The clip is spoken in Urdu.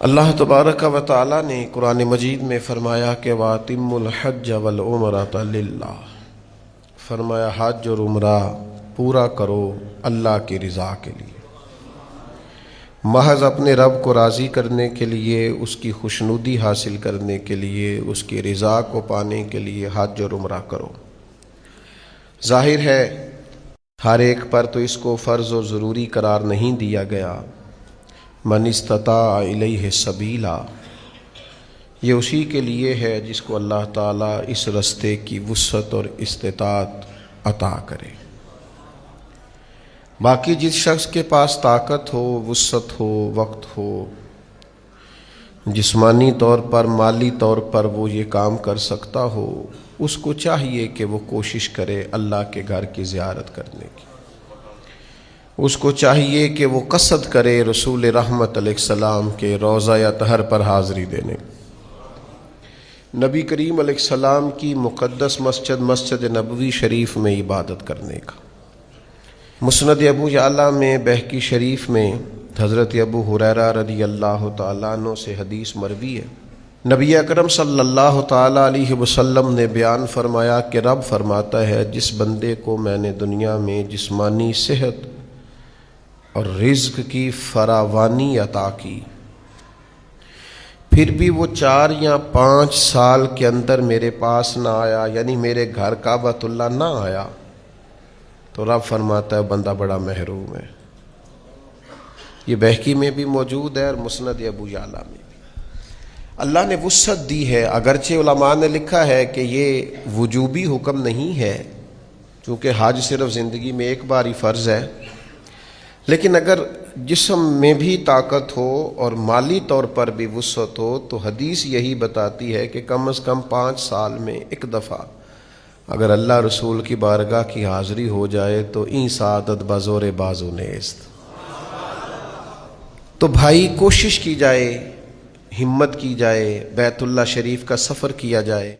اللہ تبارک و تعالی نے قرآن مجید میں فرمایا کہ وَأَتِمُّوا الْحَجَّ وَالْعُمْرَةَ لِلَّهِ، فرمایا حج اور عمرہ پورا کرو اللہ کی رضا کے لیے، محض اپنے رب کو راضی کرنے کے لیے، اس کی خوشنودی حاصل کرنے کے لیے، اس کی رضا کو پانے کے لیے حج اور عمرہ کرو۔ ظاہر ہے ہر ایک پر تو اس کو فرض اور ضروری قرار نہیں دیا گیا۔ من استطاع الیہ سبیلا، یہ اسی کے لیے ہے جس کو اللہ تعالیٰ اس رستے کی وسعت اور استطاعت عطا کرے۔ باقی جس شخص کے پاس طاقت ہو، وسعت ہو، وقت ہو، جسمانی طور پر، مالی طور پر وہ یہ کام کر سکتا ہو، اس کو چاہیے کہ وہ کوشش کرے اللہ کے گھر کی زیارت کرنے کی۔ اس کو چاہیے کہ وہ قصد کرے رسول رحمت علیہ السلام کے روضہ اطہر پر حاضری دینے، نبی کریم علیہ السلام کی مقدس مسجد نبوی شریف میں عبادت کرنے کا۔ مسند ابو یعلا میں بہقی شریف میں حضرت ابو ہریرہ رضی اللہ تعالیٰ عنہ سے حدیث مروی ہے، نبی اکرم صلی اللہ تعالیٰ علیہ وسلم نے بیان فرمایا کہ رب فرماتا ہے جس بندے کو میں نے دنیا میں جسمانی صحت اور رزق کی فراوانی عطا کی، پھر بھی وہ 4 یا 5 سال کے اندر میرے پاس نہ آیا، یعنی میرے گھر کعبۃ اللہ نہ آیا، تو رب فرماتا ہے بندہ بڑا محروم ہے۔ یہ بہقی میں بھی موجود ہے اور مسند ابو یعلا میں بھی۔ اللہ نے وسعت دی ہے، اگرچہ علماء نے لکھا ہے کہ یہ وجوبی حکم نہیں ہے، چونکہ حج صرف زندگی میں ایک بار ہی فرض ہے، لیکن اگر جسم میں بھی طاقت ہو اور مالی طور پر بھی وسعت ہو تو حدیث یہی بتاتی ہے کہ کم از کم 5 سال میں ایک دفعہ اگر اللہ رسول کی بارگاہ کی حاضری ہو جائے تو این سعادت بزور بازو نیست۔ تو بھائی کوشش کی جائے، ہمت کی جائے، بیت اللہ شریف کا سفر کیا جائے۔